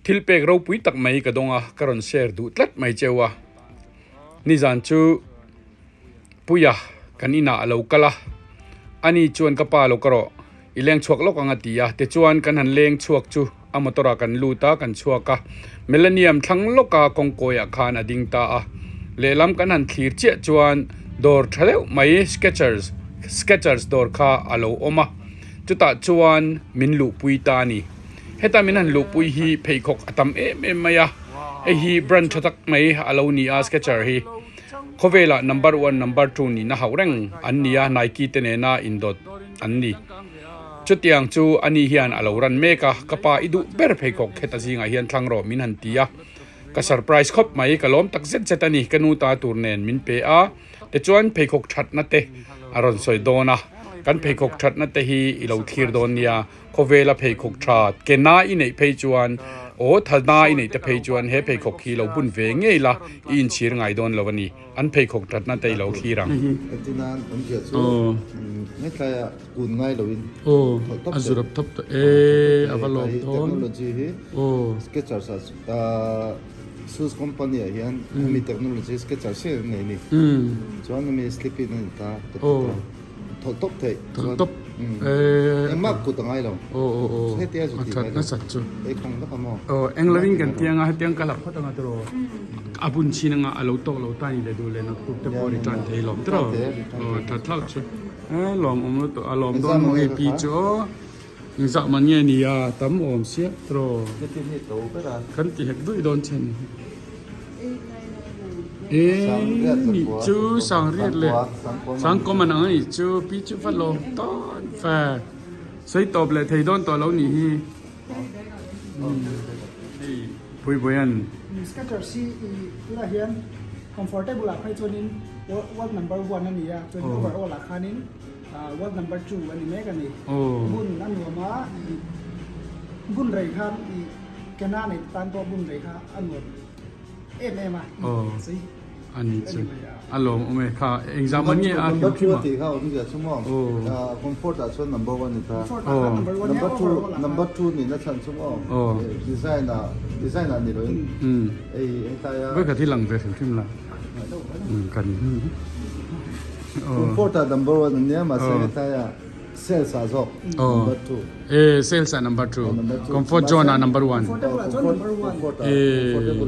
ทิลเปกเราปุยตักไม่กระดงอ่ะกระรอนเชร์ดูตลัดไม่เจ้าวะนี่จันจูปุยอ่ะกันอินาเรากะละอันนี้ชวนกระป๋าเรากระอีเลงชวกลกอังตีอ่ะแต่ชวนกันหันเลงชวกจูอมตระกันลูตากันชวกะเมลเนียมทั้งโลกากงโกยขานอดิงตาอ่ะเลลำกันหันขีดเจ้าชวนดอร์ทะเลไม่sketchers ดอร์ข้าอาลูอมาจุดตาชวนมินลูปุยตานีเฮตามินันลูปุยฮีเพย์คกอัตมมายะฮีบรันชัตักไม่อาลูนีอาสเกจเชอร์ฮีโคเวล่า number 1 number 2นี่นะฮาวเร่งอันนี้อ่ะไนกี้เตเนน่าอินดอดอันนี้จุดยังจูอันนี้เฮียนอาลูรันเมกะกะปาอิดูเบอร์เพย์คกเฮตาซิงอ่ะเฮียนทั้งรอมินหันตีอ่ะก็เซอร์ไพรส์ครบไม่กะล้อมตักเซตเซตันนี่กันูตาตูร์เนนมินเปอาแต่จวนเพย์คกชัดนัดเตอารอนสอยโดนะกันเพย์คกชัดนัดเตฮีอิลาวทีร์โดนเนี่ยโคเวล่าเพย์คกชัดเกน่าอินเนเพย์จวนโอ้ถ้าน่าอินเนตเพย์จวนเฮเพย์คกฮีเราบุญเวงเงี้ยละอินชีร์ไงโดนละวันนี้อันเพย์คกชัดนัดเตอิลาวทีรังที่นั่นผมเชื่อชัวไม่ใช่กุนไงเราอินอันสุดทับอาวาลอมทอนเทคโนโลยีสเก็ตเชอร์ซูสคอมพานีเฮียนมีเทคโนโลยีสเก็ตเชอร์เช่นไงนี่จวนมีสลิปปี้นั่นตาทบเททบมากกุดไงเราให้เตี้ยสุดที่ไหนน่าสัจจุไอ้คงต้องมองเอ็งเลวิงกันเตียงอ่ะเตียงกะลับพัฒนาตัวอาบุญชินังอ่ะเราโตเราตายเลยดูเลยนะคุกเตปอริจันเทลอมตัวทัดเล่าชุลอมอมตัวลอมโดนมวยปีจ่อยิงสักมันเนี่ยนี่อ่ะตั้มอมเสียตัวขันที่เห็ดด้วยโดนเช่นนี่จูสังเรียดเลยสังคมมันอะไรจูปีจูฟัดลมต้นแฝงใส่ตบเลยที่โดนตัวเรานี่ปุยอันสเก็ตเชอร์ซีอีละเฮียน comfortable ให้จวนนี้วัด number 1นั่นนี่อ่ะจวนนี้ overall ราคานี้วัด number 2อันนี้แม่กันนี่บุญนั่นหัวม้าบุญไรครับอีแกน่าในตันตัวบุญไรครับอันหมดมาสิอันนี้สิอารมณ์โอเมค่ะเอ็งจำมันเนี่ยอ่ะnumber 2ที่เขาที่จะชั่วโมงcomfort อ่ะส่วน number 1นี่ค่ะ number 2นี่น่าชันชั่วโมงดีไซน์น่ะนี่เลยไอ้ตายเมื่อกี้ที่หลังไปถึงขึ้นละกันcomfort อ่ะ number 1เนี่ยมาใส่ตายsales อ่ะจบ number 2sales อ่ะ number 2 comfort zone อ่ะ number 1 comfortable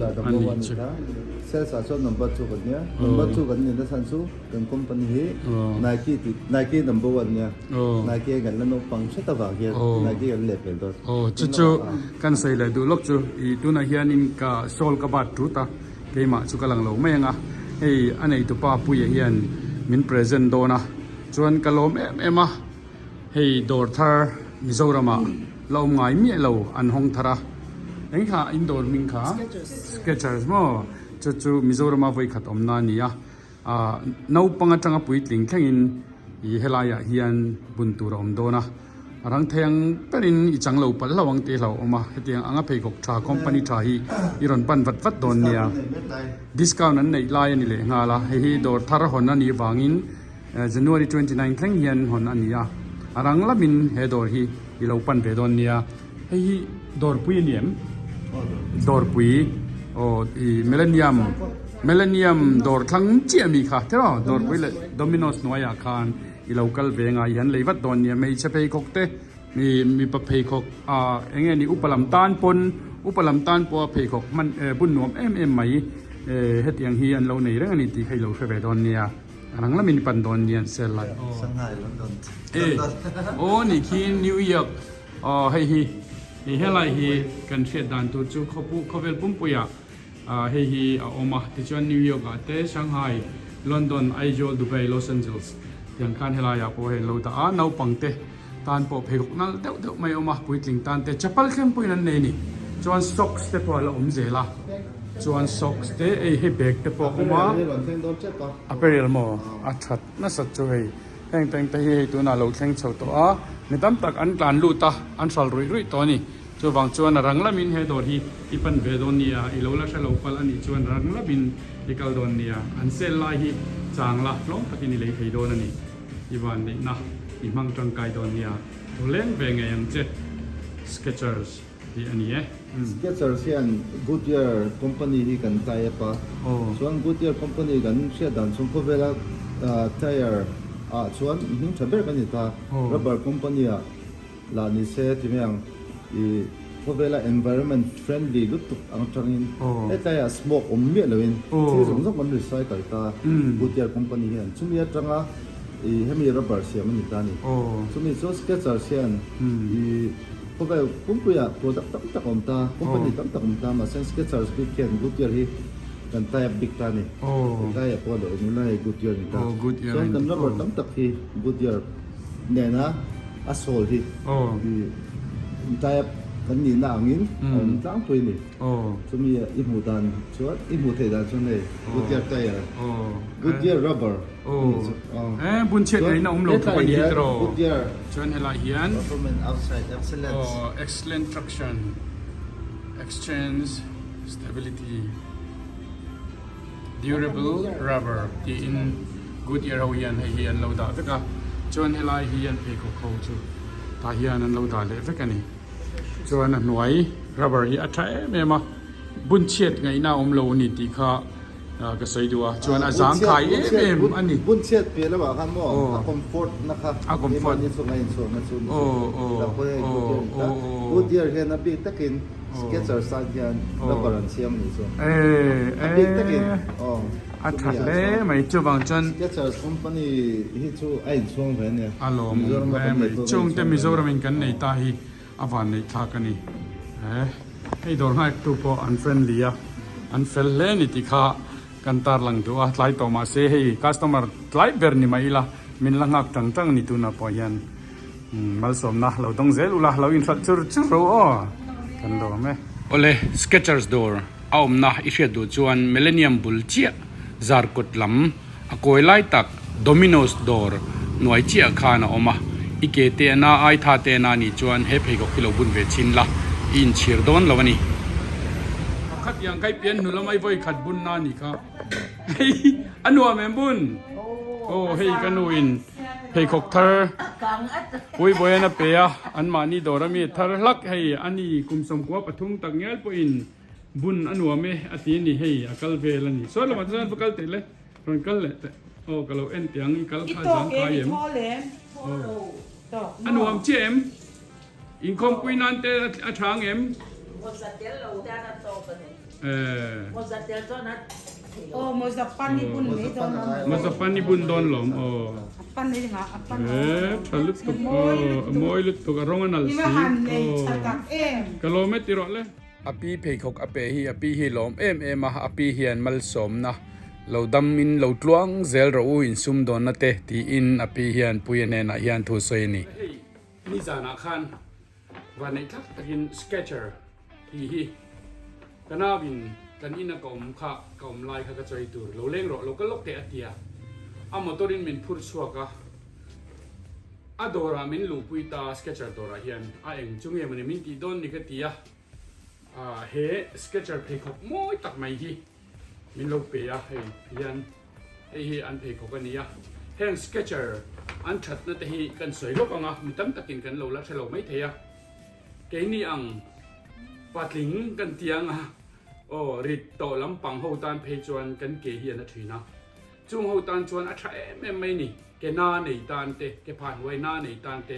อ่ะ number 1ค่ะsales อ่ะ number 2กันเนี่ย number 2กันเนี่ยน่าชันสู้เป็น company Nike number 1เนี่ย Nike กันแล้วน้องฟังชัดตาบางเฮีย Nike กันเล็บเป็นตัวจู่กันใส่เลยดูล็อกจู่อีตัวน่ะเฮียนินกับโซลกับบาดรูตาเกมอ่ะจู่กำลังลงไม่ยังอ่ะเฮ้ยอันไหนตัวป้าปุยเฮียนมิน present โดนะจวนกะลมเอ็มอ่ะเฮ้ยดอร์ทาร์มิโซรามาเราไงมีเราอันห้องทาระเอ็งค่ะอินดอร์มิงค่ะ Skechers มั้งจู่มิโซรามาไว้ขัดอมนานี่อ่ะน้าปังจังปุยติงแข่งอินอีเฮลายะเฮียนบุญตัวอมโดนะรังเทียงเป็นอีจังเราปัลละวังเตะเราออกมาเทียงอ่างเพย์กชาคอมพานีชาฮีอีรอนปันวัดโดนเนี่ยดิสคาวนั้นในลายนี่เลยงาละเฮียดอร์ทาร์หอนนันนี่บางอินJanuary 29แข่งเฮียนหอนนันนี่อ่ะรังละมินเฮดอร์ฮีอีเราปันเปโดนเนี่ยเฮียดอร์ปุยเนี่ยดอร์ปุยโอ้อีเมลเนียมดอร์ทั้งเจียมีค่ะเท่าดอร์ปุยเลยโดมิโนสนัวยาคานอีเราคัลเวงไงยันเลยวัดโดนเนี่ยไม่ใช่เพย์คกเตมีปะเพย์คกเองนี่อุปลัมตานปนอุปลัมตานปัวเพย์คกมันบุญหนวมไหมเฮ็ดอย่างเฮียนเราในเรื่องนี้ที่ให้เราช่วยไปโดนเนี่ยรังละมินปันโดนเนี่ยเซลล์สังหารลอนดอนโอ้นี่คีนิวยอร์กให้ฮีเฮลัยฮีกันเช็ดดันตัวจูเขาเวลปุ่มปุยให้ฮีออกมาที่ชวนนิวยอร์กเตชังไฮลอนดอนไอโจลดูไบลอสแอนเจลิสอย่างการเฮลัยพอเห็นเราตาหนาวปังเตตานพอเพกนั่นเดี๋ยวไม่ออกมาปุยติงตานเตจับปัลเข้มปุยนั่นนี่ชวนซ็อกสเตปว่าเราเจล่าชวนซ็อกสเตไอให้เบกเตปออกมาอัปเปอร์ลโมอัดชัดน่าสัจจะให้แต่งให้ตัวน่าเราแข่งเฉาตัวในตั้มตักอันกลานลูตาอันสอลรุ่ยตัวนี้จวนบางจวนรังละมินเฮดอร์ฮีอีปันเวดอนียอีโลลาเชลโอปัลอันนี้จวนรังละมินอีกัลดอนียอันเซลลาฮีจางละลงปฏินิเลยให้โดนนี่อีวันนี้นะอีมังจังไกดอนียตัวเล่นเวงยังเจ็ด Skechers ที่อันนี้Skechers เช่น Goodyear company ที่กันใจปะ โอ้ ส่วน Goodyear company กันเชื่อดันส่งเขาเวลาtire ส่วนนิ่งทำแบบนี้ตา rubber company ลานิเซ่ที่ยังเขาเวลา environment friendly ลุตุอังจังอินไอ้ tire smoke เมียเลยที่สมมติมัน recycle ตา Goodyear company เห็นชุ่มเมียจังอ่ะให้มี rubber เสียมันนี่ตานี่ชุ่มมีส่วน Skechers เช่นเพราะว่าคุ้มปุยproduct ตั้งอมตา company ตั้งอมตามาเส้น Skechers บิ๊กเคน Goodyear ที่กันตายบิ๊กตานี่ตายพอเลยนี่เลย Goodyear นี่ตาส่วนกันรถตั้งที่ Goodyear เนี่ยนะอัสโซลที่ตายกันนี่น่างินตั้งตัวนี่ส่วนมีอิมูดันส่วนอิมูเทดันส่วนเลย Goodyear ตายGoodyear rubber บุญเช็ดไอ้น้องลงทุกนี้ตรอ Goodyear ชวนให้ละเอียด performance outside excellence excellent traction exchange stability durable rubber ที่ in Goodyear เราเฮียนให้เฮียนเราด่าก็ชวนให้ละเฮียนเพคเขาจูตาเฮียนนั้นเราด่าเลยสักกันนี่ชวนหน่วย rubber ที่อัดใช้เมื่อมาบุญเช็ดไงน้องลงนี่ที่เขาก็ใส่ดูชวนอาจารย์ขายอันนี้บุญเชียดเปลี่ยนแล้วว่าครับว่าคอมฟอร์ตนะครับนี่ส่วนไหนส่วนนั้นส่วนแล้วก็Goodyearเห็นนะบิ๊กตะกินSkechers สัญญาณแล้วก็รันเชียมนี่ส่วนบิ๊กตะกินอัดทัดเลยไม่จูบางจน Skechers company ที่ชูไอ้ช่วงเป็นเนี่ยอารมณ์ไม่ช่วงแต่มิโซรามิกันในตาฮีอวันในทากันนี่ให้โดนให้ตัวพออันเฟรนลี่อันเฟรนลี่นี่ที่ข้ากันตาลังตัวไลท์ต่อมาเสียให้คัสตอมาร์ไลท์เบอร์นี่มาอีละมินลังอักตั้งนี่ตัวน่ะพอยันมาสมนะเราต้องเซลุละเราอินฟลักชูร์ชูร์อ๋อกันดูไหมโอเล่ Skechers door เอาหน้าอิเชียดูจวนมิเลเนียมบุลเชียซาร์กุดลำอโกยไลตัก Domino's door หน่วยเชียคานะออกมาอีเกเตน่าไอท่าเตน่านี่จวนเฮปให้ก็กิโลบุญเวชินละอินเชียร์ดอนละวันนี้ขัดยังไงเปลี่ยนหนูละไม่ไว้ขัดบุญนานี่ครับเฮ้ยอันนัวแม่บุญโอ้เฮ้ยกันนูอินเฮ้ยขกเธอปุยบอยนะเปียอันมานี่โดรามีเธอลักเฮ้ยอันนี้กุมสมกัวปทุงตักเงี้ยปุยนบุญอันนัวเมอตีนี่เฮ้ยอากาลเวลนี่ส่วนละมันจะประกาศเตะเลยตอนกัลเลยโอ้กะเราเอ็นเตียงกัลข้าจังข้าเยี่ยมอันนัวมเจมอินคอมปุยนันเตอทางเอ็มMazapan ni pun ni don. Mazapan ni pun don lom. Apan ni nga apan. Talut tu. Moy lut tu karongan al si. Imahan ni tatak Kilomet tiro le. Api phekok ape hi api hi lom em ah api hian mal som na. Lo dam in lo tluang zel ro in sum don na te ti in api hian puyen na hian thu soi ni. Ni zana khan. Wa nei thak takin Skechers hi kanawinกันอินกอมข้ากอมไล่ข้ากระจายตัวเราเล่งรอเราก็ลกเตะเตียอามาตัวนี้มันพูดชัวกะอาดอรามินลูปุยตาสเกจเชอร์ดอราเฮียนอาเองจุงเอมันมินตีโดนนี่ก็เตียเฮสเกจเชอร์เพย์ขบม้อยตักไม่ฮีมินลูเปียเฮียนเฮียอันเพย์ขบกันนี่อะเฮงสเกจเชอร์อันชัดนั่นแต่ฮีกันสวยลูกอ่ะมิตั้มตักกินกันเราละเฉลาไม่เทียเกนี่อังปัดลิงกันเตียงอ่ะโอ้ริดโตลำปังหูตันเพจวนกันเกเฮียนทีนะจุงหูตันชวนอัฐเอ็มไม่นี่แกหน้าในตันเตแกผ่านไว้หน้าในตันเต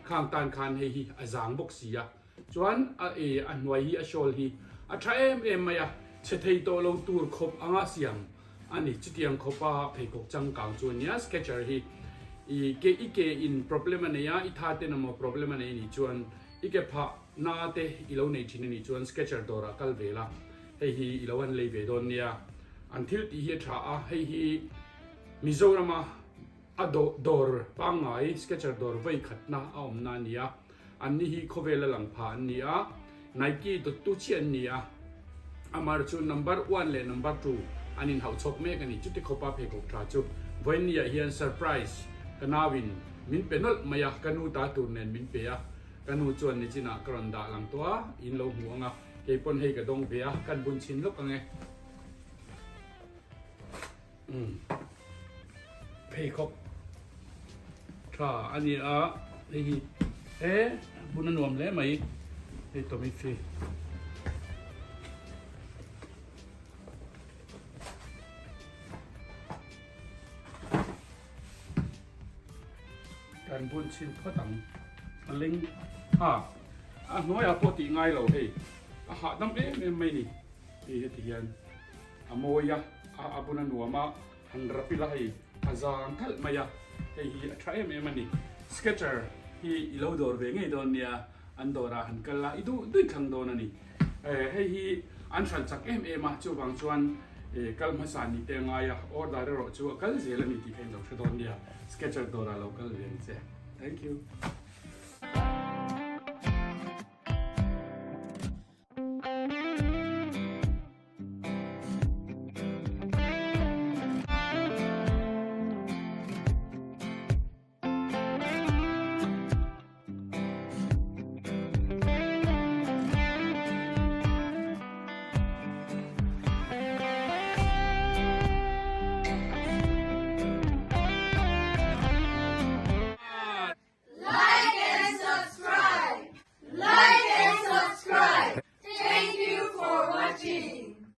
ข้างตันคานเฮีอาจางบกเสียชวนอันไว้ฮีอชอลฮีอัฐเอ็มไม่อะเชทัยโตลงตูร์คบอ่างเสียงอันนี้จุดยังคบว่าเพกกจังกางชวนเนี้ยสเกจเชอร์ฮีอีเกอิน problem อันเนี้ยอีท่าเตนมา problem อันนี้ชวนอีเกพะหน้าเตอีเหล่าในที่นี่ชวนสเกจเชอร์ดอราคัลเวล่าให้ฮีอีวันเลยเวดอนเนี่ยอันที่ที่เฮียช้าให้ฮีมิโซรามาอดอร์ปังไงสเกจเชอร์ดอร์ไว้ขัดนะเอาอมนานี่อันนี้ฮีโคเวลหลังผ่านนี่ไนกี้ตุเชียนนี่อามาร์จูnumber 1เลย number 2อันนี้เขาชกเมกันนี่จุดที่เขาป้าเพกกราจุวันนี้เฮียนเซอร์ไพรส์กันนาวินมินเป็นนลมายกันูตาตูนเนนมินเปียกันูจวนนี่จีน่ากรันดาหลังตัวอินโลหัวงะเกี่ยปนให้กระดงเบียกันบุญชินลูกไงเพย์คบถ้าอันนี้เฮ้บุญนวมเลยไหม Hey, Tommy Fee. Kan bun chin phatang aling ha nói à po ti ngai lo hey ha dam em mai ni ti ti hian amoya abuna nuama handra pila hi azang thal maya hey hi try em ani sketcher hi ilo dor ve ngai don nia andora han kala idu dui khang don ani hey hi an thal chak em ma chu bang chuan kal ma san ni te ngaya order ro chu kal zel ani ti khain lo thadon nia sketcher dora local len che thank you